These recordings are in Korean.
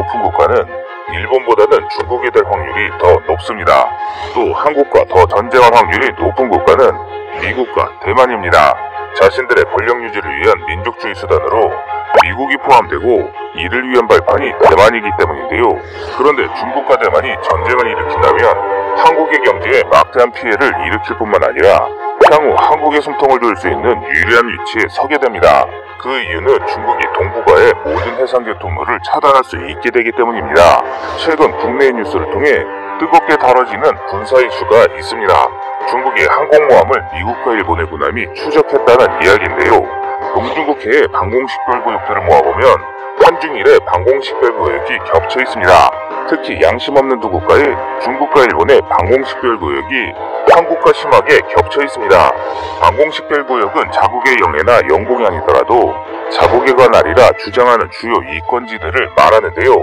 높은 국가는 일본보다는 중국이 될 확률이 더 높습니다. 또 한국과 더 전쟁할 확률이 높은 국가는 미국과 대만입니다. 자신들의 권력 유지를 위한 민족주의 수단으로 미국이 포함되고 이를 위한 발판이 대만이기 때문인데요. 그런데 중국과 대만이 전쟁을 일으킨다면 한국의 경제에 막대한 피해를 일으킬 뿐만 아니라 향후 한국의 숨통을 돌릴 수 있는 유리한 위치에 서게 됩니다. 그 이유는 중국이 동북아의 모든 해상 교통로를 차단할 수 있게 되기 때문입니다. 최근 국내 뉴스를 통해 뜨겁게 다뤄지는 군사 이슈가 있습니다. 중국이 항공모함을 미국과 일본의 군함이 추적했다는 이야기인데요. 동중국해의 방공식별구역들을 모아보면 한중일의 방공식별구역이 겹쳐 있습니다. 특히 양심 없는 두 국가의 중국과 일본의 방공식별구역이 한국과 심하게 겹쳐 있습니다. 방공식별구역은 자국의 영해나 영공이 아니더라도 자국에 관할이라 주장하는 주요 이권지들을 말하는데요.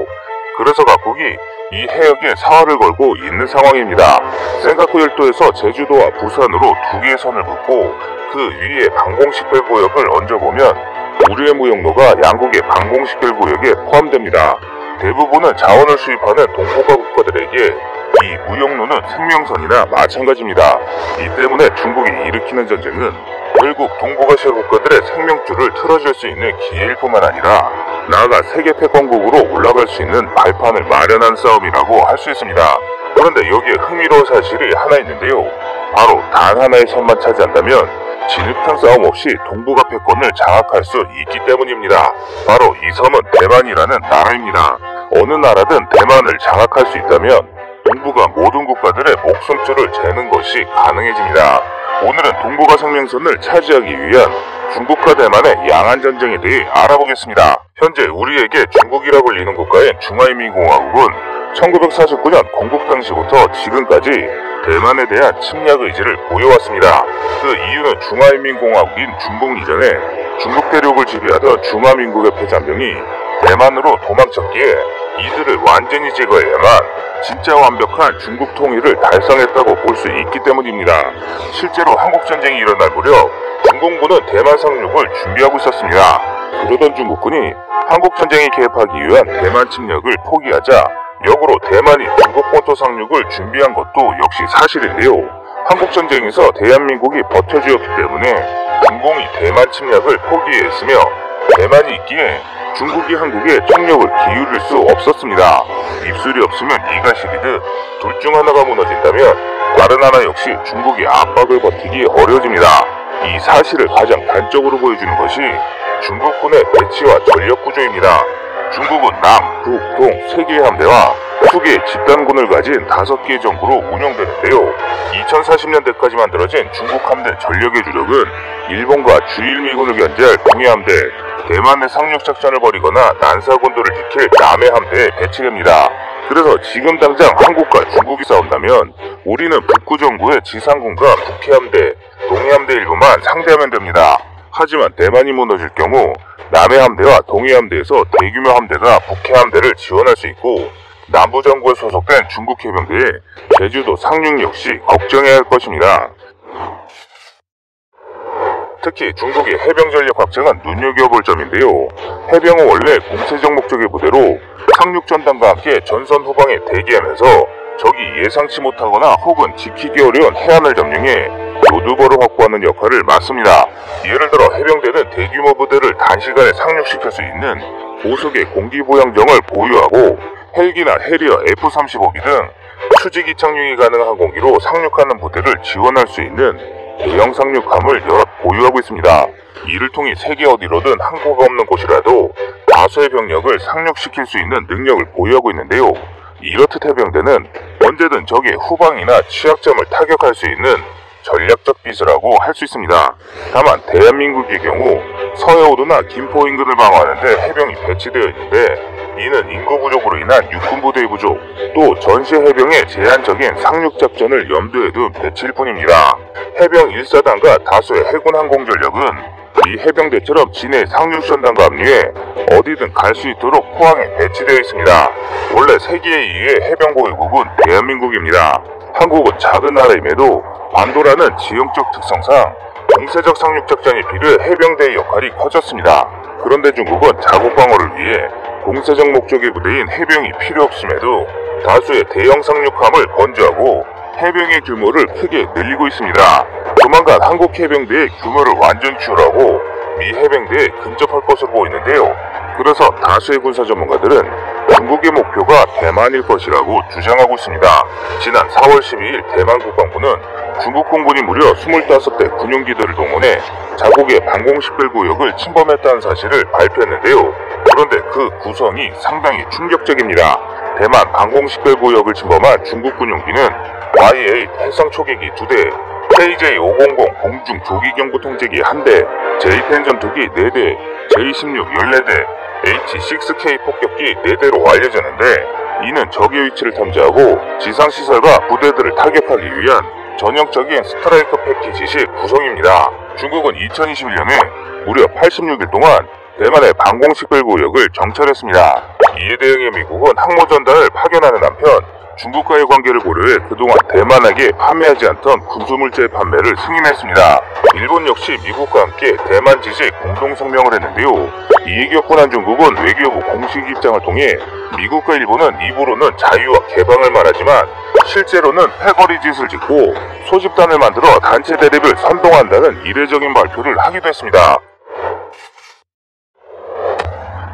그래서 각국이 이 해역에 사활을 걸고 있는 상황입니다. 센카쿠 열도에서 제주도와 부산으로 두 개의 선을 긋고 그 위에 방공식별구역을 얹어보면 우리의 무역로가 양국의 방공식별구역에 포함됩니다. 대부분은 자원을 수입하는 동북아 국가들에게 이 무역로는 생명선이나 마찬가지입니다. 이 때문에 중국이 일으키는 전쟁은 결국 동북아시아 국가들의 생명줄을 틀어줄 수 있는 기회일 뿐만 아니라 나아가 세계 패권국으로 올라갈 수 있는 발판을 마련한 싸움이라고 할 수 있습니다. 그런데 여기에 흥미로운 사실이 하나 있는데요. 바로 단 하나의 선만 차지한다면 진흙탕 싸움 없이 동북아 패권을 장악할 수 있기 때문입니다. 바로 이 섬은 대만이라는 나라입니다. 어느 나라든 대만을 장악할 수 있다면 동북아 모든 국가들의 목숨줄을 재는 것이 가능해집니다. 오늘은 동북아 생명선을 차지하기 위한 중국과 대만의 양안 전쟁에 대해 알아보겠습니다. 현재 우리에게 중국이라 불리는 국가인 중화인민공화국은 1949년 건국 당시부터 지금까지 대만에 대한 침략 의지를 보여왔습니다. 그 이유는 중화인민공화국인 중공 이전에 중국 대륙을 지배하던 중화민국의 패잔병이 대만으로 도망쳤기에 이들을 완전히 제거해야만 진짜 완벽한 중국 통일을 달성했다고 볼 수 있기 때문입니다. 실제로 한국전쟁이 일어날 무렵 중공군은 대만 상륙을 준비하고 있었습니다. 그러던 중국군이 한국전쟁에 개입하기 위한 대만 침략을 포기하자 역으로 대만이 중국 본토 상륙을 준비한 것도 역시 사실인데요. 한국전쟁에서 대한민국이 버텨주었기 때문에 중공이 대만 침략을 포기했으며 대만이 있기에 중국이 한국에 총력을 기울일 수 없었습니다. 입술이 없으면 이가 시리듯 둘 중 하나가 무너진다면 다른 하나 역시 중국이 압박을 버티기 어려워집니다. 이 사실을 가장 단적으로 보여주는 것이 중국군의 배치와 전력 구조입니다. 중국은 남, 북, 동 3개의 함대와 2개의 집단군을 가진 5개의 정부로 운영되는데요. 2040년대까지 만들어진 중국 함대 전력의 주력은 일본과 주일미군을 견제할 동해함대, 대만의 상륙작전을 벌이거나 난사곤도를 지킬 남해함대에 배치됩니다. 그래서 지금 당장 한국과 중국이 싸운다면 우리는 북구정부의 지상군과 북해함대, 동해함대 일부만 상대하면 됩니다. 하지만 대만이 무너질 경우 남해함대와 동해함대에서 대규모 함대가 북해함대를 지원할 수 있고 남부정부에 소속된 중국 해병대의 제주도 상륙 역시 걱정해야 할 것입니다. 특히 중국의 해병 전력 확장은 눈여겨볼 점인데요. 해병은 원래 공세적 목적의 부대로 상륙 전단과 함께 전선 후방에 대기하면서 적이 예상치 못하거나 혹은 지키기 어려운 해안을 점령해 요두벌을 확보하는 역할을 맡습니다. 예를 들어 해병대는 대규모 부대를 단시간에 상륙시킬 수 있는 고속의 공기보양정을 보유하고 헬기나 해리어 F-35B 등 추지기 착륙이 가능한 항공기로 상륙하는 부대를 지원할 수 있는 대형 상륙함을 여럿 보유하고 있습니다. 이를 통해 세계 어디로든 항구가 없는 곳이라도 다수의 병력을 상륙시킬 수 있는 능력을 보유하고 있는데요. 이렇듯 해병대는 언제든 적의 후방이나 취약점을 타격할 수 있는 전략적 비서라고 할 수 있습니다. 다만 대한민국의 경우 서해오도나 김포 인근을 방어하는 데 해병이 배치되어 있는데 이는 인구 부족으로 인한 육군부대의 부족, 또 전시 해병의 제한적인 상륙작전을 염두에 둔 배치일 뿐입니다. 해병 1사단과 다수의 해군 항공전력은 이 해병대처럼 진해 상륙전단과 합류해 어디든 갈 수 있도록 포항에 배치되어 있습니다. 원래 세계 2위의 해병보유국은 대한민국입니다. 한국은 작은 나라임에도 반도라는 지형적 특성상 공세적 상륙작전이 필요해 해병대의 역할이 커졌습니다. 그런데 중국은 자국 방어를 위해 공세적 목적의 부대인 해병이 필요 없음에도 다수의 대형 상륙함을 건조하고 해병의 규모를 크게 늘리고 있습니다. 조만간 한국 해병대의 규모를 완전 키우라고 미 해병대에 근접할 것으로 보이는데요. 그래서 다수의 군사 전문가들은 중국의 목표가 대만일 것이라고 주장하고 있습니다. 지난 4월 12일 대만 국방부는 중국 공군이 무려 25대 군용기들을 동원해 자국의 방공식별 구역을 침범했다는 사실을 발표했는데요. 그런데 그 구성이 상당히 충격적입니다. 대만 방공식별 구역을 침범한 중국 군용기는 Y-8 해상 초계기 2대, KJ-500 공중 조기경보 통제기 1대, J-10 전투기 4대, J-16 14대, H-6K 폭격기 4대로 알려졌는데, 이는 적의 위치를 탐지하고 지상시설과 부대들을 타격하기 위한 전형적인 스트라이크 패키지식 구성입니다. 중국은 2021년에 무려 86일 동안 대만의 방공식별구역을 정찰했습니다. 이에 대응해 미국은 항모전단을 파견하는 한편 중국과의 관계를 고려해 그동안 대만에게 판매하지 않던 군수물자의 판매를 승인했습니다. 일본 역시 미국과 함께 대만 지지 공동성명을 했는데요. 이에 격분한 중국은 외교부 공식 입장을 통해 미국과 일본은 입으로는 자유와 개방을 말하지만 실제로는 패거리 짓을 짓고 소집단을 만들어 단체 대립을 선동한다는 이례적인 발표를 하기도 했습니다.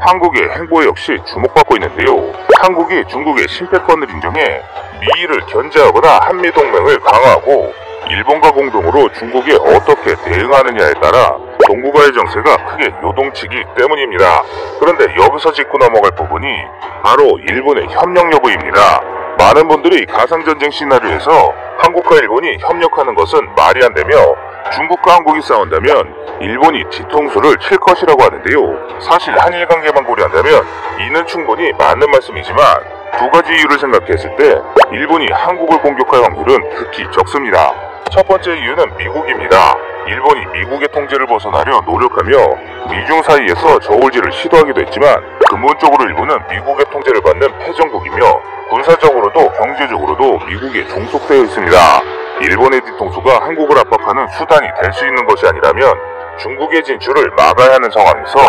한국의 행보 역시 주목받고 있는데요. 한국이 중국의 심패권을 인정해 미일을 견제하거나 한미동맹을 강화하고 일본과 공동으로 중국에 어떻게 대응하느냐에 따라 동북아의 정세가 크게 요동치기 때문입니다. 그런데 여기서 짚고 넘어갈 부분이 바로 일본의 협력 여부입니다. 많은 분들이 가상전쟁 시나리오에서 한국과 일본이 협력하는 것은 말이 안 되며 중국과 한국이 싸운다면 일본이 뒤통수를 칠 것이라고 하는데요. 사실 한일 관계만 고려한다면 이는 충분히 맞는 말씀이지만 두 가지 이유를 생각했을 때 일본이 한국을 공격할 확률은 극히 적습니다. 첫 번째 이유는 미국입니다. 일본이 미국의 통제를 벗어나려 노력하며 미중 사이에서 저울질을 시도하기도 했지만 근본적으로 일본은 미국의 통제를 받는 패전국이며 군사적으로도 경제적으로도 미국에 종속되어 있습니다. 일본의 뒤통수가 한국을 압박하는 수단이 될 수 있는 것이 아니라면 중국의 진출을 막아야 하는 상황에서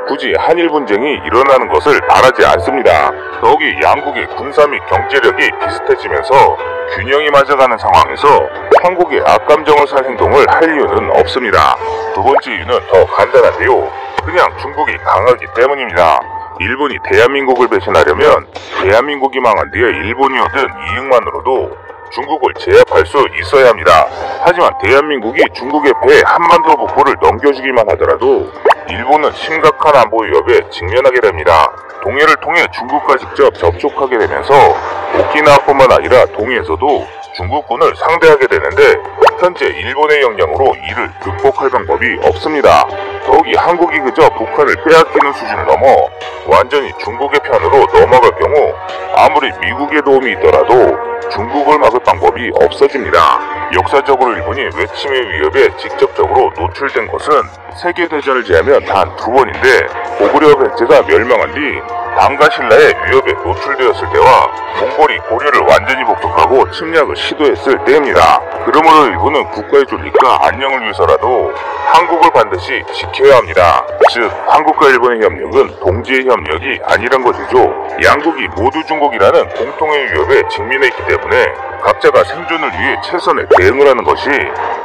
굳이 한일 분쟁이 일어나는 것을 바라지 않습니다. 더욱이 양국의 군사 및 경제력이 비슷해지면서 균형이 맞아가는 상황에서 한국의 악감정을 살 행동을 할 이유는 없습니다. 두 번째 이유는 더 간단한데요. 그냥 중국이 강하기 때문입니다. 일본이 대한민국을 배신하려면 대한민국이 망한 뒤에 일본이 얻은 이익만으로도 중국을 제압할 수 있어야 합니다. 하지만 대한민국이 중국의 배에 한반도 북부를 넘겨주기만 하더라도 일본은 심각한 안보 위협에 직면하게 됩니다. 동해를 통해 중국과 직접 접촉하게 되면서 오키나와뿐만 아니라 동해에서도 중국군을 상대하게 되는데 현재 일본의 역량으로 이를 극복할 방법이 없습니다. 더욱이 한국이 그저 북한을 빼앗기는 수준을 넘어 완전히 중국의 편으로 넘어갈 경우 아무리 미국의 도움이 있더라도 중국을 막을 방법이 없어집니다. 역사적으로 일본이 외침의 위협에 직접적으로 노출된 것은 세계대전을 제하면 단 2번인데 고구려 백제가 멸망한 뒤 당과 신라의 위협에 노출되었을 때와 몽골이 고려를 완전히 복속하고 침략을 시도했을 때입니다. 그러므로 일본은 국가의 존립과 안녕을 위해서라도 한국을 반드시 지켜야 합니다. 즉 한국과 일본의 협력은 동지의 협력이 아니란 것이죠. 양국이 모두 중국이라는 공통의 위협에 직면해 있기 때문에 각자가 생존을 위해 최선의 대응을 하는 것이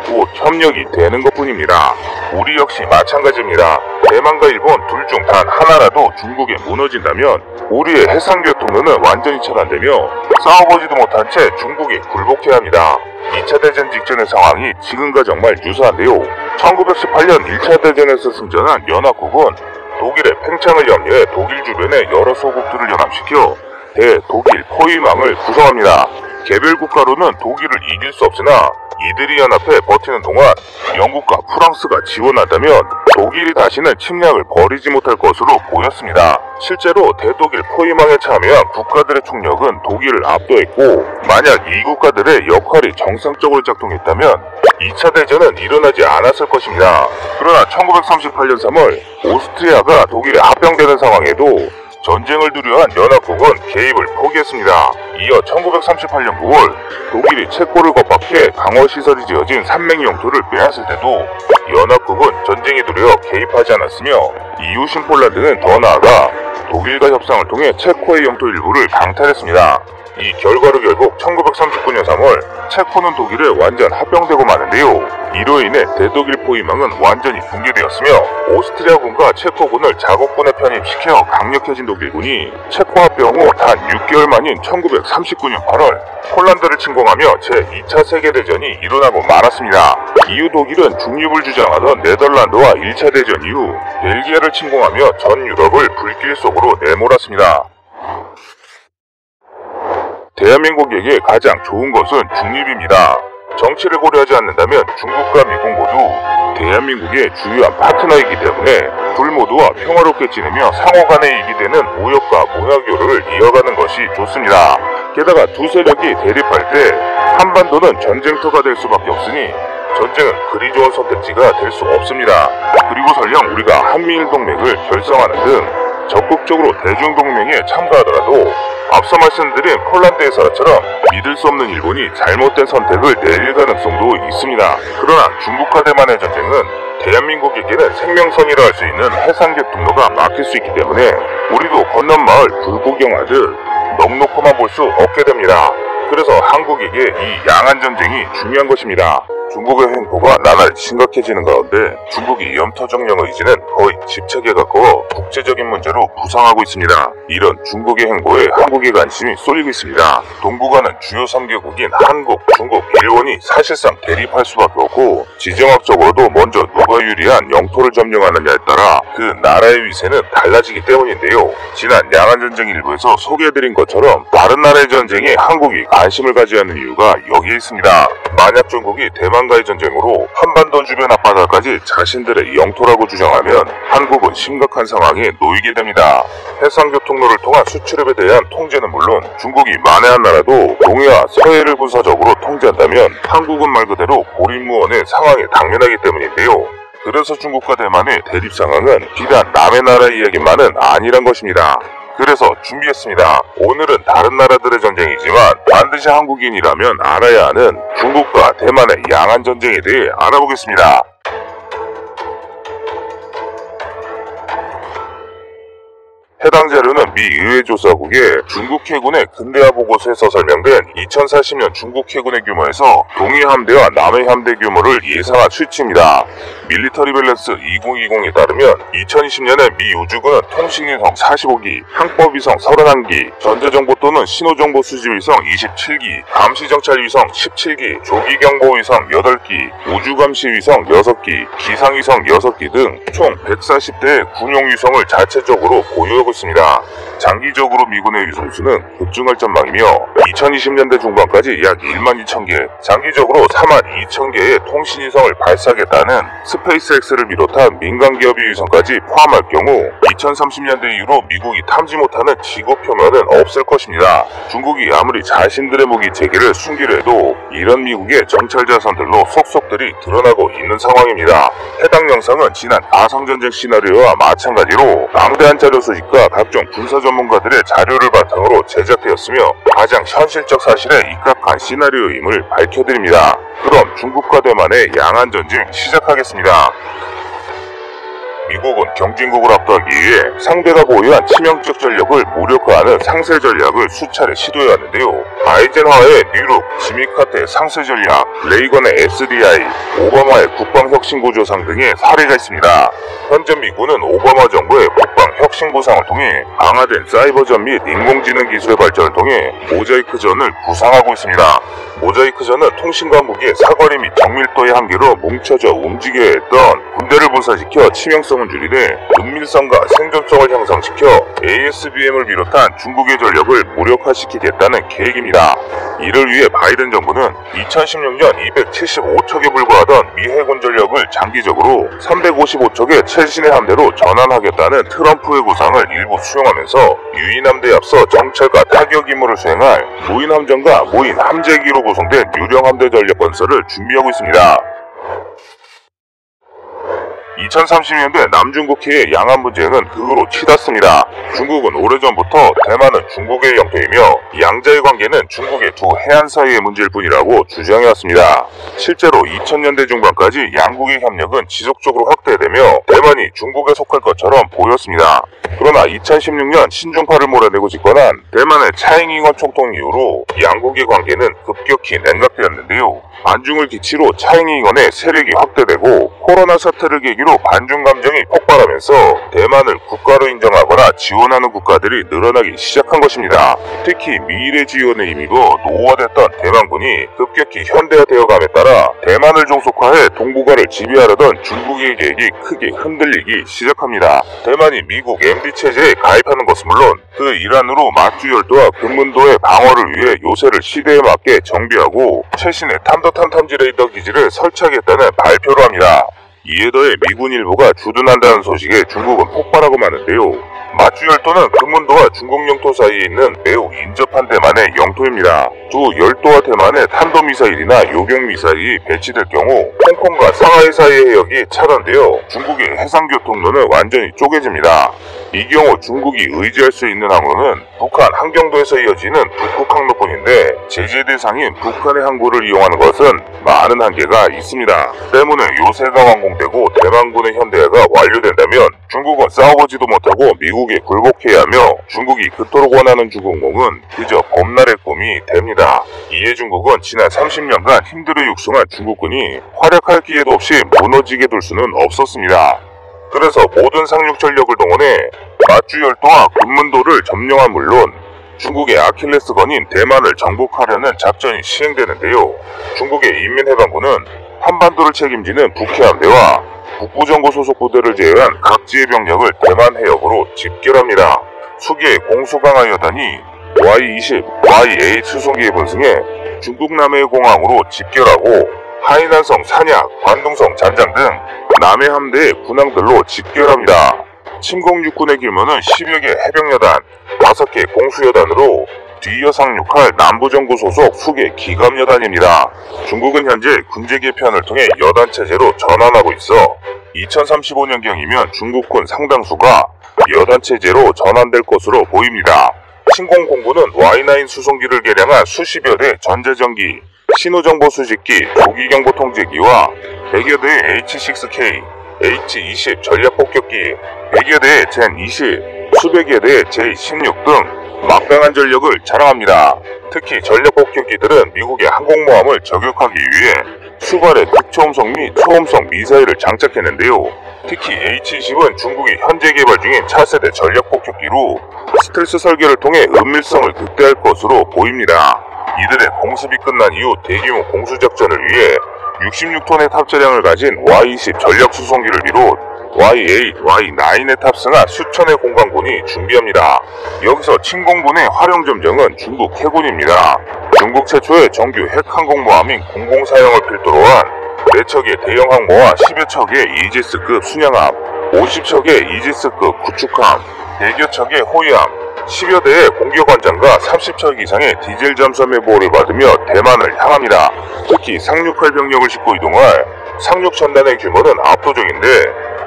곧 협력이 되는 것뿐입니다. 우리 역시 마찬가지입니다. 대만과 일본 둘 중 단 하나라도 중국에 무너진다면 우리의 해상교통로는 완전히 차단되며 싸워보지도 못한 채 중국에 굴복해야 합니다. 2차 대전 직전의 상황이 지금과 정말 유사한데요. 1918년 1차 대전에서 승전한 연합국은 독일의 팽창을 염려해 독일 주변의 여러 소국들을 연합시켜 대독일 포위망을 구성합니다. 개별 국가로는 독일을 이길 수 없으나 이들이 연합해 버티는 동안 영국과 프랑스가 지원한다면 독일이 다시는 침략을 벌이지 못할 것으로 보였습니다. 실제로 대독일 포위망에 참여한 국가들의 총력은 독일을 압도했고 만약 이 국가들의 역할이 정상적으로 작동했다면 2차 대전은 일어나지 않았을 것입니다. 그러나 1938년 3월 오스트리아가 독일에 합병되는 상황에도 전쟁을 두려워한 연합국은 개입을 포기했습니다. 이어 1938년 9월 독일이 체코를 겁박해 강화시설이 지어진 산맥 영토를 빼앗을 때도 연합국은 전쟁에 두려워 개입하지 않았으며 이웃인 폴란드는 더 나아가 독일과 협상을 통해 체코의 영토 일부를 강탈했습니다. 이 결과로 결국 1939년 3월 체코는 독일에 완전 합병되고 마는데요. 이로 인해 대독일 포위망은 완전히 붕괴되었으며 오스트리아군과 체코군을 자국군에 편입시켜 강력해진 독일군이 체코 합병 후 단 6개월 만인 1939년 8월 폴란드를 침공하며 제2차 세계대전이 일어나고 말았습니다. 이후 독일은 중립을 주장하던 네덜란드와 1차 대전 이후 벨기에를 침공하며 전 유럽을 불길 속으로 내몰았습니다. 대한민국에게 가장 좋은 것은 중립입니다. 정치를 고려하지 않는다면 중국과 미국 모두 대한민국의 주요한 파트너이기 때문에 둘 모두와 평화롭게 지내며 상호 간에 이익이 되는 무역과 문화교류를 이어가는 것이 좋습니다. 게다가 두 세력이 대립할 때 한반도는 전쟁터가 될 수밖에 없으니 전쟁은 그리 좋은 선택지가 될 수 없습니다. 그리고 설령 우리가 한미일 동맹을 결성하는 등 적극적으로 대중동맹에 참가하더라도 앞서 말씀드린 폴란드의 사례처럼 믿을 수 없는 일본이 잘못된 선택을 내릴 가능성도 있습니다. 그러나 중국과 대만의 전쟁은 대한민국에게는 생명선이라 할 수 있는 해상교통로가 막힐 수 있기 때문에 우리도 건넌 마을 불구경하듯 넉넉히만 볼 수 없게 됩니다. 그래서 한국에게 이 양안전쟁이 중요한 것입니다. 중국의 횡포가 나날이 심각해지는 가운데 중국이 염토정령 의지는 거의 집착에 가까워 국제적인 문제로 부상하고 있습니다. 이런 중국의 행보에 한국의 관심이 쏠리고 있습니다. 동북아는 주요 3개국인 한국, 중국, 일본이 사실상 대립할 수밖에 없고 지정학적으로도 먼저 누가 유리한 영토를 점령하느냐에 따라 그 나라의 위세는 달라지기 때문인데요. 지난 양안전쟁 일부에서 소개해드린 것처럼 다른 나라의 전쟁에 한국이 관심을 가져야 하는 이유가 여기에 있습니다. 만약 중국이 대만과의 전쟁으로 한반도 주변 앞바다까지 자신들의 영토라고 주장하면 한국은 심각한 상황에 놓이게 됩니다. 해상교통로를 통한 수출입에 대한 통제는 물론 중국이 만에 하나라도 동해와 서해를 군사적으로 통제한다면 한국은 말 그대로 고립무원의 상황에 당면하기 때문인데요. 그래서 중국과 대만의 대립 상황은 비단 남의 나라 이야기만은 아니란 것입니다. 그래서 준비했습니다. 오늘은 다른 나라들의 전쟁이지만 반드시 한국인이라면 알아야 하는 중국과 대만의 양안전쟁에 대해 알아보겠습니다. 해당 자료는 미 의회조사국의 중국 해군의 근대화 보고서에서 설명된 2040년 중국 해군의 규모에서 동해 함대와 남해 함대 규모를 예상한 수치입니다. 밀리터리 밸런스 2020에 따르면 2020년에 미 우주군은 통신위성 45기, 항법위성 31기, 전자정보 또는 신호정보 수집위성 27기, 감시정찰위성 17기, 조기경보위성 8기, 우주감시위성 6기, 기상위성 6기 등 총 140대의 군용위성을 자체적으로 보유하고 있습니다. 장기적으로 미군의 위성수는 급증할 전망이며 2020년대 중반까지 약 1만 2천 개, 장기적으로 4만 2천 개의 통신위성을 발사하겠다는 스페이스X를 비롯한 민간기업의 위성까지 포함할 경우 2030년대 이후로 미국이 탐지 못하는 지구 표면은 없을 것입니다. 중국이 아무리 자신들의 무기 체계를 숨기려 해도 이런 미국의 정찰 자산들로 속속들이 드러나고 있는 상황입니다. 해당 영상은 지난 가상전쟁 시나리오와 마찬가지로 방대한 자료 수집과 각종 군사 전문가들의 자료를 바탕으로 제작되었으며 가장 현실적 사실에 입각한 시나리오임을 밝혀드립니다. 그럼 중국과 대만의 양안전쟁 시작하겠습니다. 미국은 경진국을 압도하기 위해 상대가 보유한 치명적 전력을 무력화하는 상세 전략을 수차례 시도해왔는데요. 아이젠하워의 뉴룩, 지미 카터의 상세 전략, 레이건의 SDI, 오바마의 국방혁신구조상 등의 사례가 있습니다. 현재 미군은 오바마 정부의 국방혁신구상을 통해 강화된 사이버전 및 인공지능 기술의 발전을 통해 모자이크전을 구상하고 있습니다. 모자이크전은 통신과 무기의 사거리 및 정밀도의 한계로 뭉쳐져 움직여야 했던 군대를 분산시켜 치명성을 줄이되 은밀성과 생존성을 향상시켜 ASBM을 비롯한 중국의 전력을 무력화시키겠다는 계획입니다. 이를 위해 바이든 정부는 2016년 275척에 불과하던 미 해군 전력을 장기적으로 355척의 최신의 함대로 전환하겠다는 트럼프의 구상을 일부 수용하면서 유인 함대에 앞서 정찰과 타격 임무를 수행할 무인 함정과 무인 함재기로 구성된 유령 함대 전력 건설을 준비하고 있습니다. 2030년대 남중국해의 양안 문제는 극으로 치닫습니다. 중국은 오래전부터 대만은 중국의 영토이며 양자의 관계는 중국의 두 해안 사이의 문제일 뿐이라고 주장해왔습니다. 실제로 2000년대 중반까지 양국의 협력은 지속적으로 확대되며 대만이 중국에 속할 것처럼 보였습니다. 그러나 2016년 신중파를 몰아내고 집권한 대만의 차잉잉원 총통 이후로 양국의 관계는 급격히 냉각되었는데요. 반중을 기치로 차잉잉원의 세력이 확대되고 코로나 사태를 계기로 반중 감정이 폭발하면서 대만을 국가로 인정하거나 지원하는 국가들이 늘어나기 시작한 것입니다. 특히 미일의 지원에 힘입어 노후화됐던 대만군이 급격히 현대화되어감에 따라 대만을 종속화해 동북아를 지배하려던 중국의 계획이 크게 흔들리기 시작합니다. 대만이 미국 MD 체제에 가입하는 것은 물론 그 일환으로 마주열도와 금문도의 방어를 위해 요새를 시대에 맞게 정비하고 최신의 탐더탄 탐지 레이더 기지를 설치하겠다는 발표를 합니다. 이에 더해 미군 일부가 주둔한다는 소식에 중국은 폭발하고 마는데요. 마주열도는 금문도와 중국 영토 사이에 있는 매우 인접한 대만의 영토입니다. 두 열도와 대만의 탄도미사일이나 요격미사일이 배치될 경우 홍콩과 상하이 사이의 해역이 차단되어 중국의 해상교통로는 완전히 쪼개집니다. 이 경우 중국이 의지할 수 있는 항로는 북한 한경도에서 이어지는 북극 항로뿐인데 제재 대상인 북한의 항구를 이용하는 것은 많은 한계가 있습니다. 때문에 요새가 완공되고 대만군의 현대화가 완료된다면 중국은 싸워보지도 못하고 미국에 굴복해야 하며 중국이 그토록 원하는 중공공은 그저 봄날의 꿈이 됩니다. 이에 중국은 지난 30년간 힘들어 육성한 중국군이 활약할 기회도 없이 무너지게 둘 수는 없었습니다. 그래서 모든 상륙 전력을 동원해 마주열도와 금문도를 점령한 물론 중국의 아킬레스건인 대만을 정복하려는 작전이 시행되는데요. 중국의 인민해방군은 한반도를 책임지는 북해함대와 북부정부 소속 부대를 제외한 각지의 병력을 대만 해역으로 집결합니다. 수기의 공수강하여단이 Y-20, Y-8 수송기에 분승해 중국 남해의 공항으로 집결하고 하이난성 산약, 관동성 잔장 등 남해 함대의 군항들로 집결합니다. 침공 육군의 규모는 10여 개 해병여단, 5개 공수여단으로 뒤이어 상륙할 남부정부 소속 수개 기갑여단입니다. 중국은 현재 군제 개편을 통해 여단체제로 전환하고 있어 2035년경이면 중국군 상당수가 여단체제로 전환될 것으로 보입니다. 침공공군은 Y9 수송기를 개량한 수십여 대 전자전기, 신호정보 수집기, 조기경보 통제기와 100여 대의 H6K, H20 전략폭격기, 100여 대의 젠20, 수백여 대의 J16 등 막강한 전력을 자랑합니다. 특히 전략폭격기들은 미국의 항공모함을 저격하기 위해 수발의 극초음속 및 초음속 미사일을 장착했는데요. 특히 H-20은 중국이 현재 개발 중인 차세대 전략폭격기로 스텔스 설계를 통해 은밀성을 극대화할 것으로 보입니다. 이들의 공습이 끝난 이후 대규모 공수작전을 위해 66톤의 탑재량을 가진 Y-20 전략수송기를 비롯 Y-8, Y-9에 탑승한 수천의 공강군이 준비합니다. 여기서 침공군의 활용점정은 중국 해군입니다. 중국 최초의 정규 핵항공모함인 004형을 필두로 한 4척의 대형 항모와 10여 척의 이지스급 순양함, 50척의 이지스급 구축함, 100여 척의 호위함, 10여 대의 공격관장과 30척 이상의 디젤 잠수함의 보호를 받으며 대만을 향합니다. 특히 상륙할 병력을 싣고 이동할 상륙 전단의 규모는 압도적인데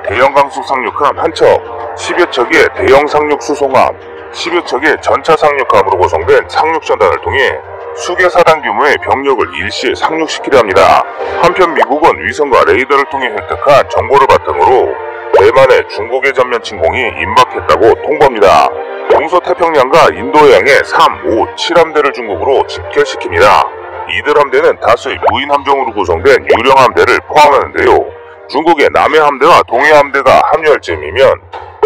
대형 강수 상륙함 1척, 10여 척의 대형 상륙 수송함, 10여 척의 전차 상륙함으로 구성된 상륙 전단을 통해 수개 사단 규모의 병력을 일시에 상륙시키려 합니다. 한편 미국은 위성과 레이더를 통해 획득한 정보를 바탕으로 대만의 중국의 전면 침공이 임박했다고 통보합니다. 동서태평양과 인도해양의 3, 5, 7함대를 중국으로 집결시킵니다. 이들 함대는 다수의 무인 함정으로 구성된 유령 함대를 포함하는데요. 중국의 남해 함대와 동해 함대가 합류할 즈음이면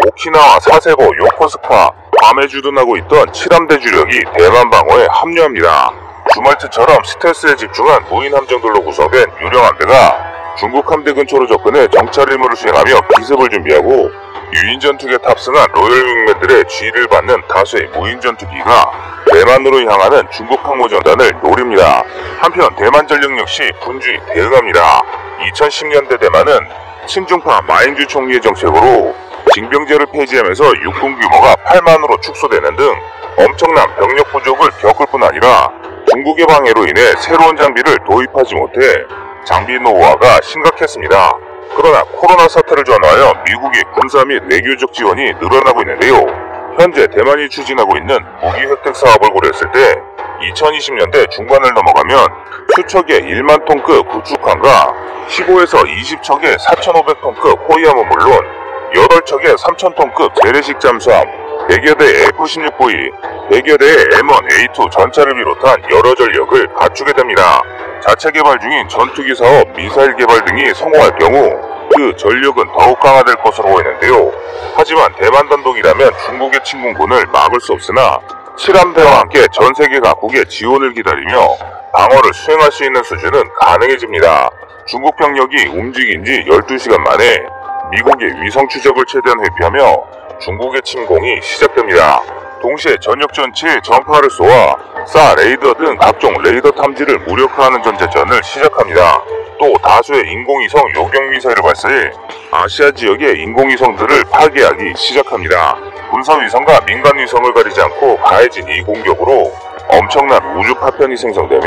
오키나와 사세보, 요코스카, 괌에 주둔하고 있던 7함대 주력이 대만 방어에 합류합니다. 주말트처럼 스텔스에 집중한 무인 함정들로 구성된 유령 함대가 중국 함대 근처로 접근해 정찰 임무를 수행하며 기습을 준비하고 유인 전투기에 탑승한 로열 윙맨들의 지휘를 받는 다수의 무인 전투기가 대만으로 향하는 중국 항모전단을 노립니다. 한편 대만 전력 역시 분주히 대응합니다. 2010년대 대만은 친중파 마잉주 총리의 정책으로 징병제를 폐지하면서 육군 규모가 8만으로 축소되는 등 엄청난 병력 부족을 겪을 뿐 아니라 중국의 방해로 인해 새로운 장비를 도입하지 못해 장비 노후화가 심각했습니다. 그러나 코로나 사태를 전후하여 미국의 군사 및 외교적 지원이 늘어나고 있는데요. 현재 대만이 추진하고 있는 무기 획득 사업을 고려했을 때 2020년대 중반을 넘어가면 수척의 1만 톤급 구축함과 15에서 20척의 4,500톤급 호위함은 물론 8척의 3,000톤급 재래식 잠수함, 100여 대의 F-16V, 100여 대의 M1A2 전차를 비롯한 여러 전력을 갖추게 됩니다. 자체 개발 중인 전투기 사업, 미사일 개발 등이 성공할 경우 그 전력은 더욱 강화될 것으로 보이는데요. 하지만 대만 단독이라면 중국의 침공군을 막을 수 없으나 칠함대와 함께 전 세계 각국의 지원을 기다리며 방어를 수행할 수 있는 수준은 가능해집니다. 중국 병력이 움직인 지 12시간 만에 미국의 위성 추적을 최대한 회피하며 중국의 침공이 시작됩니다. 동시에 전역 전체에 전파를 쏘아 사 레이더 등 각종 레이더 탐지를 무력화하는 전제전을 시작합니다. 또 다수의 인공위성 요격 미사일을 발사해 아시아 지역의 인공위성들을 파괴하기 시작합니다. 군사위성과 민간위성을 가리지 않고 가해진 이 공격으로 엄청난 우주 파편이 생성되며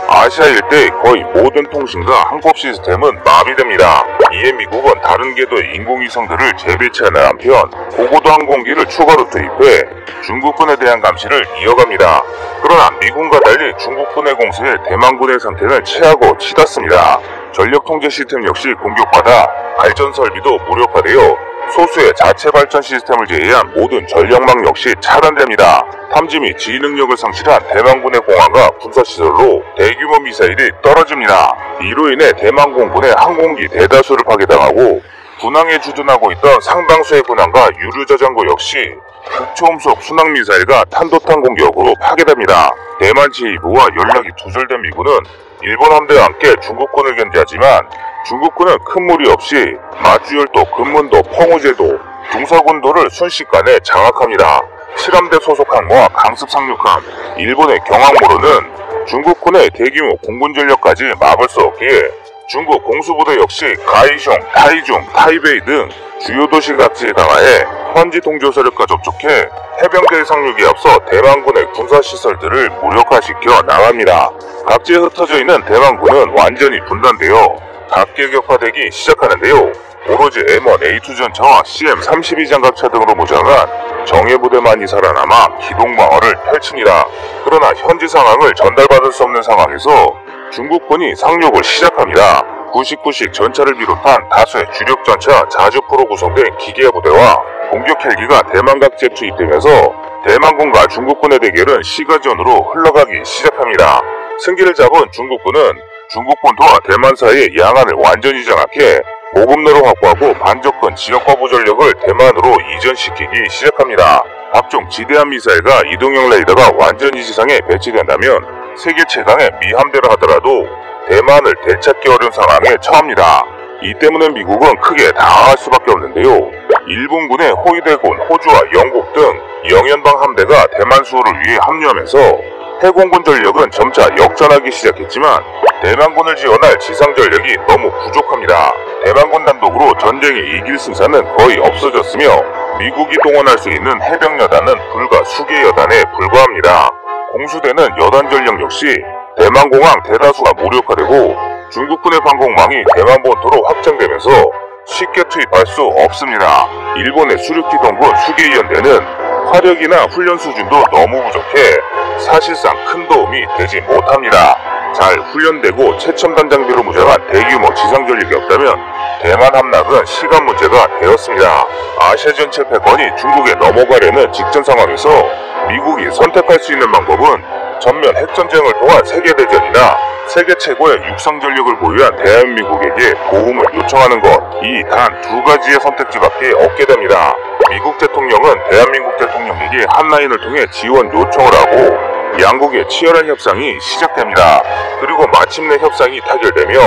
아시아 일대의 거의 모든 통신과 항법 시스템은 마비됩니다. 이에 미국은 다른 궤도의 인공위성들을 재배치하는 한편 고고도 항공기를 추가로 투입해 중국군에 대한 감시를 이어갑니다. 그러나 미군과 달리 중국군의 공세에 대만군의 상태는 최하고 치닫습니다. 전력 통제 시스템 역시 공격받아 발전 설비도 무력화되어 소수의 자체 발전 시스템을 제외한 모든 전력망 역시 차단됩니다. 탐지 및 지휘 능력을 상실한 대만군의 공항과 군사시설로 대규모 미사일이 떨어집니다. 이로 인해 대만 공군의 항공기 대다수를 파괴당하고 군항에 주둔하고 있던 상당수의 군함과 유류저장고 역시 극초음속 순항미사일과 탄도탄 공격으로 파괴됩니다. 대만 지휘부와 연락이 두절된 미군은 일본 함대와 함께 중국군을 견제하지만 중국군은 큰 무리 없이 마주열도, 금문도, 펑우제도, 둥사군도를 순식간에 장악합니다. 칠함대 소속 항모와 강습 상륙함, 일본의 경항모로는 중국군의 대규모 공군 전력까지 막을 수 없기에 중국 공수부대 역시 가이숑, 타이중, 타이베이 등 주요 도시 각지에 강화해 현지 동조 세력과 접촉해 해병대의 상륙에 앞서 대만군의 군사시설들을 무력화시켜 나갑니다. 각지에 흩어져 있는 대만군은 완전히 분단되어 각계격화되기 시작하는데요. 오로지 M1A2 전차와 CM32 장갑차 등으로 무장한 정예부대만이 살아남아 기동방어를 펼칩니다. 그러나 현지 상황을 전달받을 수 없는 상황에서 중국군이 상륙을 시작합니다. 99식 전차를 비롯한 다수의 주력 전차 자주포로 구성된 기계화 부대와 공격 헬기가 대만 각지에 투입되면서 대만군과 중국군의 대결은 시가전으로 흘러가기 시작합니다. 승기를 잡은 중국군은 중국본토와 대만 사이의 양안을 완전히 장악해 보급로를 확보하고 반접근 지역과부 전력을 대만으로 이전시키기 시작합니다. 각종 지대한 미사일과 이동형 레이더가 완전히 지상에 배치된다면 세계 최강의 미함대라 하더라도 대만을 되찾기 어려운 상황에 처합니다. 이 때문에 미국은 크게 당황할 수밖에 없는데요. 일본군의 호위대군, 호주와 영국 등 영연방 함대가 대만 수호를 위해 합류하면서 해공군 전력은 점차 역전하기 시작했지만 대만군을 지원할 지상 전력이 너무 부족합니다. 대만군 단독으로 전쟁에 이길 승산은 거의 없어졌으며 미국이 동원할 수 있는 해병 여단은 불과 수개 여단에 불과합니다. 공수대는 여단 전력 역시 대만공항 대다수가 무력화되고 중국군의 방공망이 대만 본토로 확장되면서 쉽게 투입할 수 없습니다. 일본의 수륙기동군 수계위원대는 화력이나 훈련 수준도 너무 부족해 사실상 큰 도움이 되지 못합니다. 잘 훈련되고 최첨단 장비로 무장한 대규모 지상 전력이 없다면 대만 함락은 시간 문제가 되었습니다. 아시아전 패권이 중국에 넘어가려는 직전 상황에서 미국이 선택할 수 있는 방법은 전면 핵전쟁을 통한 세계대전이나 세계 최고의 육상 전력을 보유한 대한민국에게 도움을 요청하는 것, 이 단 두 가지의 선택지밖에 없게 됩니다. 미국 대통령은 대한민국 대통령에게 핫라인을 통해 지원 요청을 하고 양국의 치열한 협상이 시작됩니다. 그리고 마침내 협상이 타결되며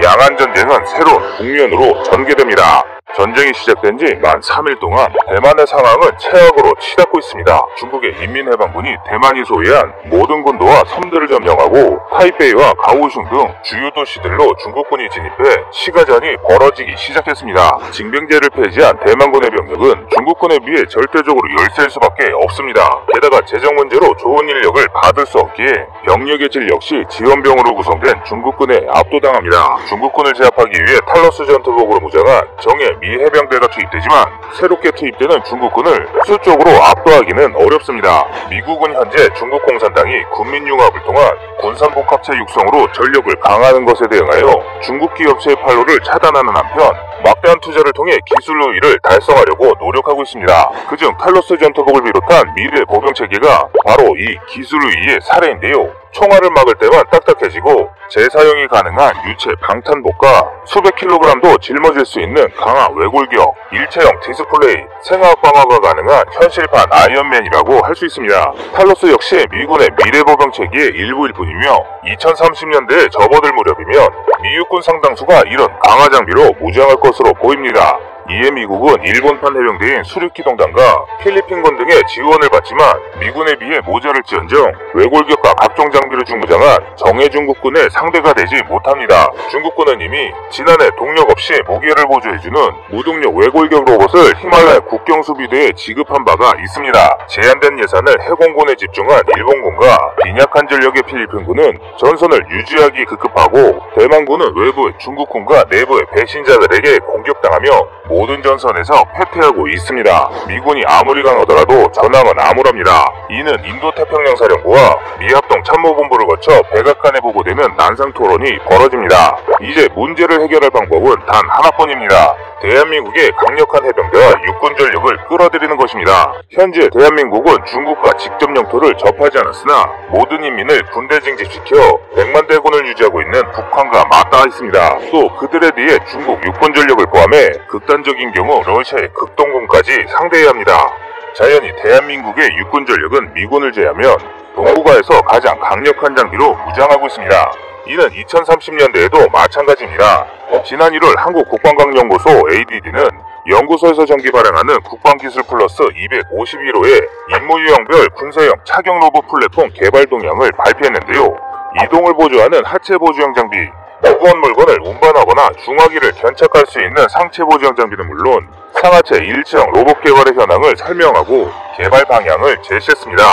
양안 전쟁은 새로운 국면으로 전개됩니다. 전쟁이 시작된 지 만 3일 동안 대만의 상황은 최악으로 치닫고 있습니다. 중국의 인민해방군이 대만이 소유한 모든 군도와 섬들을 점령하고 타이베이와 가오슝 등 주요 도시들로 중국군이 진입해 시가전이 벌어지기 시작했습니다. 징병제를 폐지한 대만군의 병력은 중국군에 비해 절대적으로 열세일 수밖에 없습니다. 게다가 재정 문제로 좋은 인력을 받을 수 없기에 병력의 질 역시 지원병으로 구성된 중국군에 압도당합니다. 중국군을 제압하기 위해 탈러스 전투복으로 무장한 정예 미 해병대가 투입되지만 새롭게 투입되는 중국군을 수적으로 압도하기는 어렵습니다. 미국은 현재 중국 공산당이 군민융합을 통한 군산복합체 육성으로 전력을 강화하는 것에 대응하여 중국 기업체의 판로를 차단하는 한편 막대한 투자를 통해 기술 우위를 달성하려고 노력하고 있습니다. 그중 탈러스 전투복을 비롯한 미래 보병 체계가 바로 이 기술 우위의 사례인데요. 총알을 막을 때만 딱딱해지고 재사용이 가능한 유체 방탄복과 수백 킬로그램도 짊어질 수 있는 강화 외골격, 일체형 디스플레이, 생화학 방어가 가능한 현실판 아이언맨이라고 할 수 있습니다. 탈러스 역시 미군의 미래보병 체계의 일부일 뿐이며 2030년대에 접어들 무렵이면 미 육군 상당수가 이런 강화 장비로 무장할 것으로 보입니다. 이에 미국은 일본판 해병대인 수륙기동단과 필리핀군 등의 지원을 받지만 미군에 비해 모자랄지언정 외골격과 각종 장비를 중무장한 정예 중국군의 상대가 되지 못합니다. 중국군은 이미 지난해 동력 없이 무기를 보조해주는 무동력 외골격 로봇을 히말라야 국경수비대에 지급한 바가 있습니다. 제한된 예산을 해공군에 집중한 일본군과 빈약한 전력의 필리핀군은 전선을 유지하기 급급하고 대만군은 외부의 중국군과 내부의 배신자들에게 공격당하며 모든 전선에서 패퇴하고 있습니다. 미군이 아무리 강하더라도 전황은 암울합니다. 이는 인도태평양사령부와 미합동 참모본부를 거쳐 백악관에 보고되는 난상토론이 벌어집니다. 이제 문제를 해결할 방법은 단 하나뿐입니다. 대한민국의 강력한 해병대와 육군 전력을 끌어들이는 것입니다. 현재 대한민국은 중국과 직접 영토를 접하지 않았으나 모든 인민을 군대 징집시켜 100만 대군을 유지하고 있는 북한과 맞닿아 있습니다. 또 그들에 대해 중국 육군 전력을 포함해 극단적인 경우 러시아의 극동군까지 상대해야 합니다. 자연히 대한민국의 육군 전력은 미군을 제외하면 동북아에서 가장 강력한 장비로 무장하고 있습니다. 이는 2030년대에도 마찬가지입니다. 지난 1월 한국국방과학연구소 ADD는 연구소에서 정기 발행하는 국방기술 플러스 251호의 임무유형별 군사형 차경 로봇 플랫폼 개발 동향을 발표했는데요. 이동을 보조하는 하체 보조형 장비, 무거운 물건을 운반하거나 중화기를 견착할 수 있는 상체 보조형 장비는 물론 상하체 일체형 로봇 개발의 현황을 설명하고 개발 방향을 제시했습니다.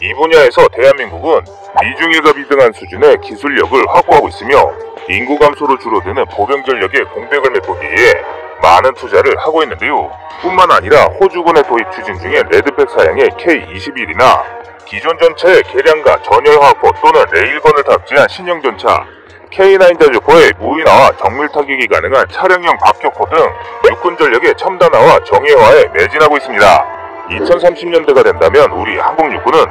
이 분야에서 대한민국은 미중일과 비등한 수준의 기술력을 확보하고 있으며 인구 감소로 줄어드는 보병 전력의 공백을 메꾸기 위해 많은 투자를 하고 있는데요. 뿐만 아니라 호주군의 도입 추진 중인 레드백 사양의 K-21이나 기존 전차의 개량과 전열화학포 또는 레일건을 탑재한 신형 전차 K9 자주포의 무인화와 정밀 타격이 가능한 차량형 박격포 등 육군 전력의 첨단화와 정예화에 매진하고 있습니다. 2030년대가 된다면 우리 한국육군은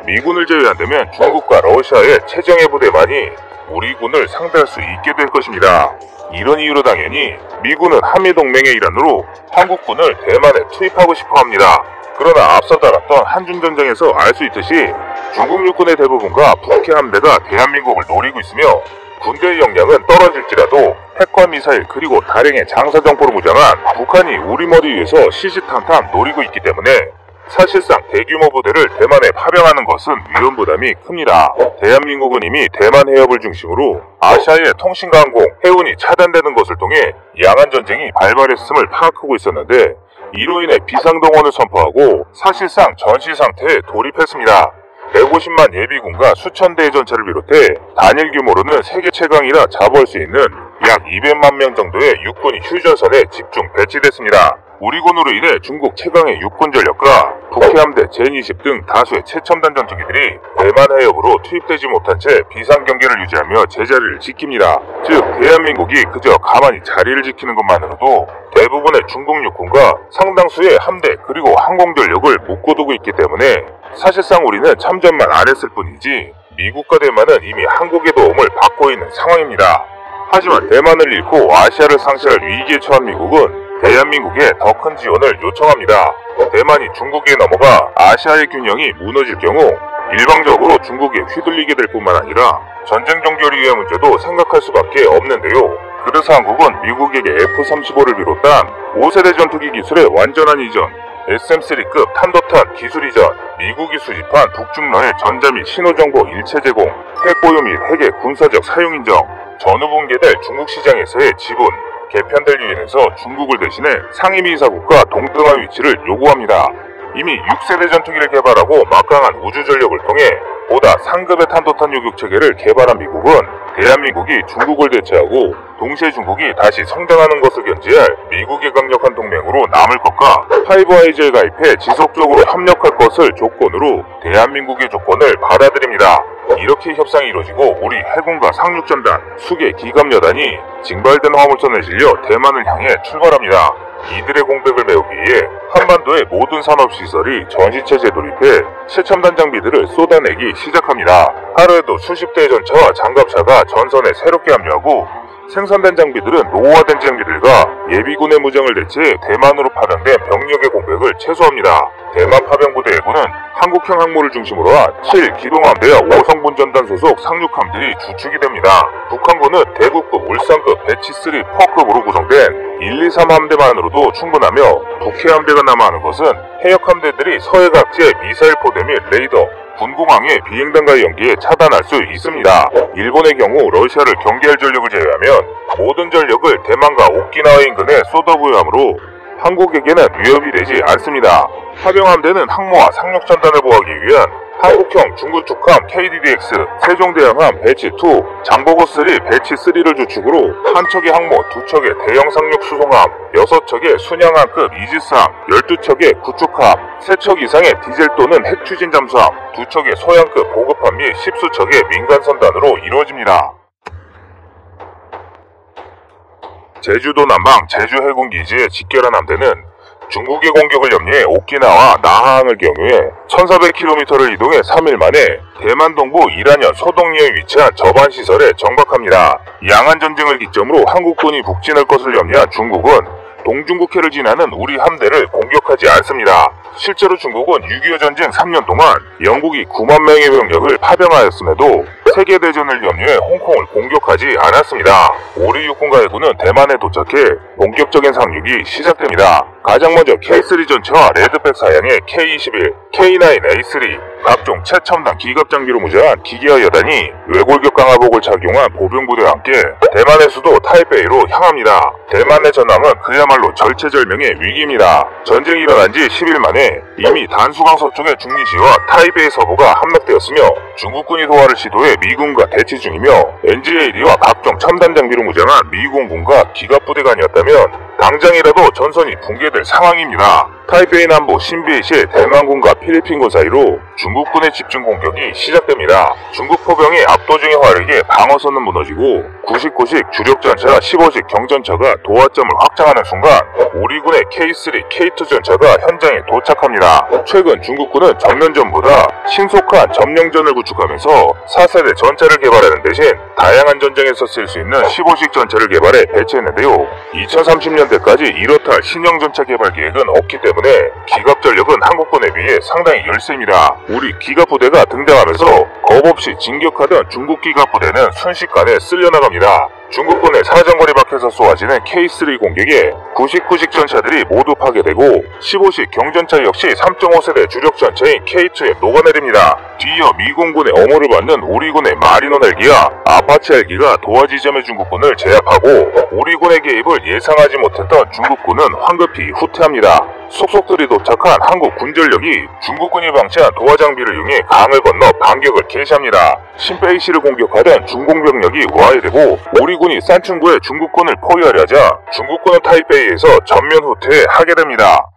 미군을 제외한다면 중국과 러시아의 최정예 부대만이 우리 군을 상대할 수 있게 될 것입니다. 이런 이유로 당연히 미군은 한미동맹의 일환으로 한국군을 대만에 투입하고 싶어 합니다. 그러나 앞서 다뤘던 한중전쟁에서 알 수 있듯이 중국 육군의 대부분과 북해 함대가 대한민국을 노리고 있으며 군대의 역량은 떨어질지라도 핵과 미사일 그리고 다량의 장사정포로 무장한 북한이 우리 머리 위에서 시시탄탄 노리고 있기 때문에 사실상 대규모 부대를 대만에 파병하는 것은 위험 부담이 큽니다. 대한민국은 이미 대만 해협을 중심으로 아시아의 통신과 항공, 해운이 차단되는 것을 통해 양안 전쟁이 발발했음을 파악하고 있었는데 이로 인해 비상동원을 선포하고 사실상 전시 상태에 돌입했습니다. 150만 예비군과 수천 대의 전차를 비롯해 단일 규모로는 세계 최강이라 자부할 수 있는 약 200만 명 정도의 육군이 휴전선에 집중 배치됐습니다. 우리 군으로 인해 중국 최강의 육군 전력과 북해함대 제20 등 다수의 최첨단 전투기들이 대만 해협으로 투입되지 못한 채 비상경계를 유지하며 제자리를 지킵니다. 즉 대한민국이 그저 가만히 자리를 지키는 것만으로도 대부분의 중국 육군과 상당수의 함대 그리고 항공전력을 묶어두고 있기 때문에 사실상 우리는 참전만 안 했을 뿐이지 미국과 대만은 이미 한국의 도움을 받고 있는 상황입니다. 하지만 대만을 잃고 아시아를 상실할 위기에 처한 미국은 대한민국에 더 큰 지원을 요청합니다. 대만이 중국에 넘어가 아시아의 균형이 무너질 경우 일방적으로 중국에 휘둘리게 될 뿐만 아니라 전쟁 종결 이후의 문제도 생각할 수밖에 없는데요. 그래서 한국은 미국에게 F-35를 비롯한 5세대 전투기 기술의 완전한 이전, SM-3급 탄도탄 기술 이전, 미국이 수집한 북중러의 전자 및 신호정보 일체 제공, 핵보유 및 핵의 군사적 사용 인정, 전후 붕괴될 중국 시장에서의 지분, 개편될 유엔에서 중국을 대신해 상임이사국과 동등한 위치를 요구합니다. 이미 6세대 전투기를 개발하고 막강한 우주전력을 통해 보다 상급의 탄도탄 요격체계를 개발한 미국은 대한민국이 중국을 대체하고 동시에 중국이 다시 성장하는 것을 견지할 미국의 강력한 동맹으로 남을 것과 파이브 아이즈에 가입해 지속적으로 협력할 것을 조건으로 대한민국의 조건을 받아들입니다. 이렇게 협상이 이루어지고 우리 해군과 상륙전단, 수계 기갑여단이 징발된 화물선을 실려 대만을 향해 출발합니다. 이들의 공백을 메우기 위해 한반도의 모든 산업시설이 전시체제에 돌입해 최첨단 장비들을 쏟아내기 시작합니다. 하루에도 수십 대의 전차와 장갑차가 전선에 새롭게 합류하고 생산된 장비들은 노후화된 장비들과 예비군의 무장을 대체해 대만으로 파견된 병력의 공백을 최소화합니다. 대만 파병부대 해군은 한국형 항모를 중심으로 한 7기동함대와 5성분 전단 소속 상륙함들이 주축이 됩니다. 북한군은 대구급, 울산급, 배치3 퍼급으로 구성된 1, 2, 3함대만으로도 충분하며 북해함대가 남아하는 것은 해역함대들이 서해 각지의 미사일 포대 및 레이더, 군공항의 비행단과의 연기에 차단할 수 있습니다. 일본의 경우 러시아를 경계할 전력을 제외하면 모든 전력을 대만과 오키나와 인근에 쏟아부여하므로 한국에게는 위협이 되지 않습니다. 파병함대는 항모와 상륙전단을 보호하기 위한 한국형 중구축함 KDDX, 세종대왕함 배치2, 장보고3 배치3를 주축으로 한 척의 항모, 두 척의 대형 상륙 수송함, 6척의 순양함급 이지스함, 12척의 구축함, 3척 이상의 디젤 또는 핵 추진 잠수함, 2척의 소양급 보급함 및 10수척의 민간선단으로 이루어집니다. 제주도 남방 제주해군기지에 집결한 함대는 중국의 공격을 염려해 오키나와 나하항을 경유해 1400km를 이동해 3일 만에 대만 동부 이란현 소동리에 위치한 저반시설에 정박합니다. 양안전쟁을 기점으로 한국군이 북진할 것을 염려한 중국은 동중국해를 지나는 우리 함대를 공격하지 않습니다. 실제로 중국은 6.25 전쟁 3년 동안 영국이 9만 명의 병력을 파병하였음에도 세계대전을 염려해 홍콩을 공격하지 않았습니다. 우리 육군과 해군은 대만에 도착해 본격적인 상륙이 시작됩니다. 가장 먼저 K3 전차와 레드백 사양의 K21, K9A3, 각종 최첨단 기갑장비로 무장한 기계화 여단이 외골격 강화복을 착용한 보병부대와 함께 대만의 수도 타이베이로 향합니다. 대만의 전황은 그야말로 절체절명의 위기입니다. 전쟁이 일어난 지 10일 만에 이미 단수강 서쪽의 중리시와 타이베이 서부가 함락되었으며 중국군이 도하를 시도해 미군과 대치 중이며 NGAD와 각종 첨단 장비로 무장한 미군군과 기갑부대가 아니었다면 당장이라도 전선이 붕괴될 상황입니다. 타이베이 남부 신비에시의 대만군과 필리핀군 사이로 중국군의 집중 공격이 시작됩니다. 중국 포병이 압도적인 화력에 방어선은 무너지고 99식 주력전차, 15식 경전차가 도하점을 확장하는 순간 우리군의 K3, K2 전차가 현장에 도착합니다. 최근 중국군은 전면전보다 신속한 점령전을 구축하면서 4세대 전차를 개발하는 대신 다양한 전쟁에서 쓸 수 있는 15식 전차를 개발해 배치했는데요. 2030년대까지 이렇다 할 신형 전차 개발 계획은 없기 때문에 기갑 전력은 한국군에 비해 상당히 열세입니다. 우리 기갑부대가 등장하면서 겁없이 진격하던 중국 기갑부대는 순식간에 쓸려나갑니다. 중국군의 사정거리 밖에서 쏘아지는 K3 공격에 99식 전차들이 모두 파괴되고 15식 경전차 역시 3.5세대 주력전차인 K2에 녹아내립니다. 뒤이어 미군군의 엄호를 받는 우리군의 마리노 헬기와 아파치 헬기가 도하 지점의 중국군을 제압하고 우리군의 개입을 예상하지 못했던 중국군은 황급히 후퇴합니다. 속속들이 도착한 한국 군전력이 중국군이 방치한 도하 장비를 이용해 강을 건너 반격을 개시합니다. 신베이시를 공격하던 중공병력이 와해되고 우리군이 산층구에 중국군을 포위하려 하자 중국군은 타이베이에서 전면 후퇴하게 됩니다.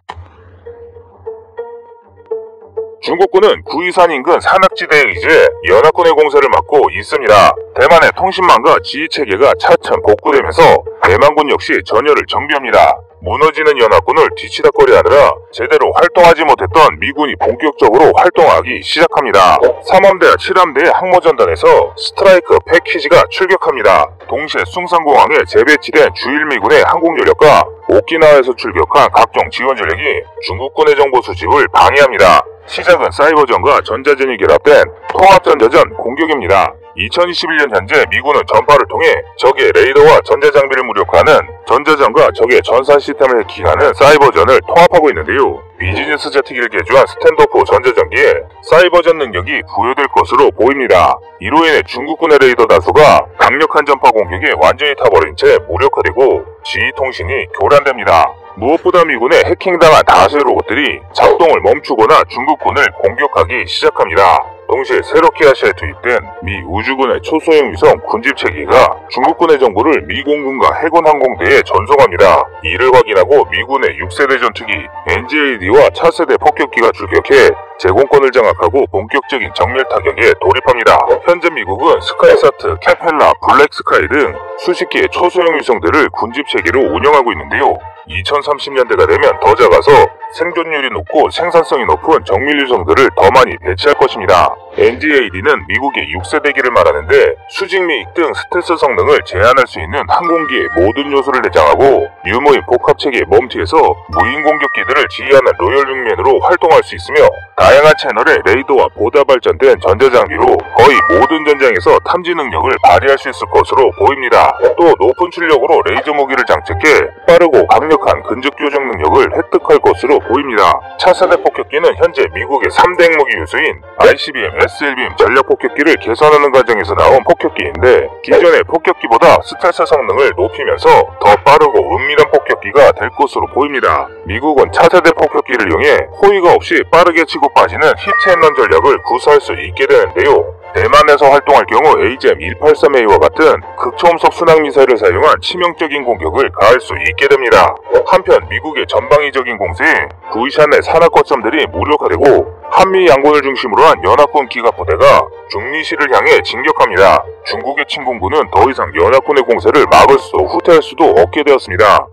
중국군은 구이산 인근 산악지대에 의지해 연합군의 공세를 막고 있습니다. 대만의 통신망과 지휘체계가 차츰 복구되면서 대만군 역시 전열을 정비합니다. 무너지는 연합군을 뒤치다꺼리하느라 제대로 활동하지 못했던 미군이 본격적으로 활동하기 시작합니다. 3함대와 7함대의 항모전단에서 스트라이크 패키지가 출격합니다. 동시에 숭산공항에 재배치된 주일미군의 항공전력과 오키나와에서 출격한 각종 지원전력이 중국군의 정보 수집을 방해합니다. 시작은 사이버전과 전자전이 결합된 통합전자전 공격입니다. 2021년 현재 미군은 전파를 통해 적의 레이더와 전자장비를 무력화하는 전자전과 적의 전산 시스템을 해킹하는 사이버전을 통합하고 있는데요. 비즈니스 제트기를 개조한 스탠드오프 전자전기에 사이버전 능력이 부여될 것으로 보입니다. 이로 인해 중국군의 레이더 다수가 강력한 전파 공격에 완전히 타버린 채 무력화되고 지휘통신이 교란됩니다. 무엇보다 미군의 해킹당한 다수의 로봇들이 작동을 멈추거나 중국군을 공격하기 시작합니다. 동시에 새롭게 아시아에 투입된 미 우주군의 초소형 위성 군집체계가 중국군의 정보를 미 공군과 해군 항공대에 전송합니다. 이를 확인하고 미군의 6세대 전투기 NGAD와 차세대 폭격기가 출격해 제공권을 장악하고 본격적인 정밀 타격에 돌입합니다. 현재 미국은 스카이사트, 캐펠라, 블랙스카이 등 수십 개의 초소형 위성들을 군집체계로 운영하고 있는데요. 2030년대가 되면 더 작아서 생존율이 높고 생산성이 높은 정밀 위성들을 더 많이 배치할 것입니다. NGAD는 미국의 6세대기를 말하는데 수직 미익 등 스텔스 성능을 제한할 수 있는 항공기의 모든 요소를 내장하고 유무인 복합체계 몸티에서 무인 공격기들을 지휘하는 로열 윙맨으로 활동할 수 있으며 다양한 채널의 레이더와 보다 발전된 전자장비로 거의 모든 전장에서 탐지 능력을 발휘할 수 있을 것으로 보입니다. 또 높은 출력으로 레이저 무기를 장착해 빠르고 강력한 근접 교정 능력을 획득할 것으로 보입니다. 차세대 폭격기는 현재 미국의 3대 핵무기 유수인 ICBM, SLBM 전략 폭격기를 개선하는 과정에서 나온 폭격기인데 기존의 폭격기보다 스텔스 성능을 높이면서 더 빠르고 은밀한 폭격기가 될 것으로 보입니다. 미국은 차세대 폭격기를 이용해 호위가 없이 빠르게 치고 빠지는 히트앤런 전략을 구사할 수 있게 되는데요. 대만에서 활동할 경우 AGM-183A와 같은 극초음속 순항미사일을 사용한 치명적인 공격을 가할 수 있게 됩니다. 한편 미국의 전방위적인 공세에 구이샨의 산악 거점들이 무력화되고 한미 양군을 중심으로 한 연합군 기갑부대가 중리시를 향해 진격합니다. 중국의 침공군은 더 이상 연합군의 공세를 막을 수도 후퇴할 수도 없게 되었습니다.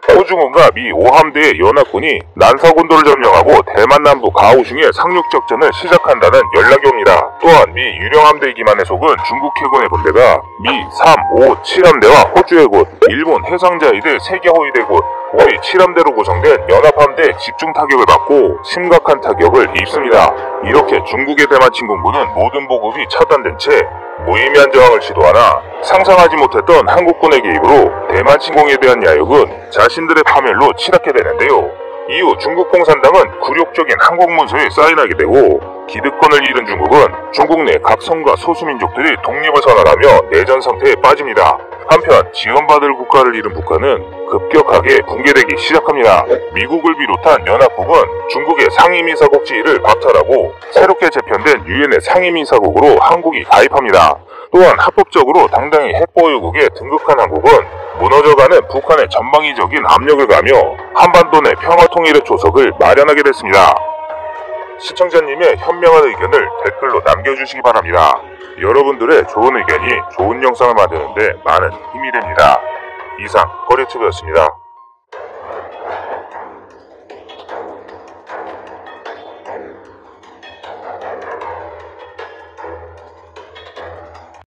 호중군과 미 5함대의 연합군이 난사군도를 점령하고 대만 남부 가오슝의 상륙작전을 시작한다는 연락이 옵니다. 또한 미 유령함대이기만에 속은 중국 해군의 군대가 미 3, 5, 7함대와 호주 해군, 일본 해상자위대 세계 호위대군, 우리 7함대로 구성된 연합함대 집중 타격을 받고 심각한 타격을 입습니다. 이렇게 중국의 대만 침공군은 모든 보급이 차단된 채 무의미한 저항을 시도하나 상상하지 못했던 한국군의 개입으로 대만 침공에 대한 야욕은 자신들의 파멸로 치닫게 되는데요. 이후 중국 공산당은 굴욕적인 한국 문서에 사인하게 되고 기득권을 잃은 중국은 중국 내 각 성과 소수민족들이 독립을 선언하며 내전 상태에 빠집니다. 한편 지원받을 국가를 잃은 북한은 급격하게 붕괴되기 시작합니다. 미국을 비롯한 연합국은 중국의 상임이사국 지위를 박탈하고 새롭게 재편된 유엔의 상임이사국으로 한국이 가입합니다. 또한 합법적으로 당당히 핵보유국에 등극한 한국은 무너져가는 북한의 전방위적인 압력을 가하며 한반도 내 평화통일의 조석을 마련하게 됐습니다. 시청자님의 현명한 의견을 댓글로 남겨주시기 바랍니다. 여러분들의 좋은 의견이 좋은 영상을 만드는데 많은 힘이 됩니다. 이상 거래튜브였습니다.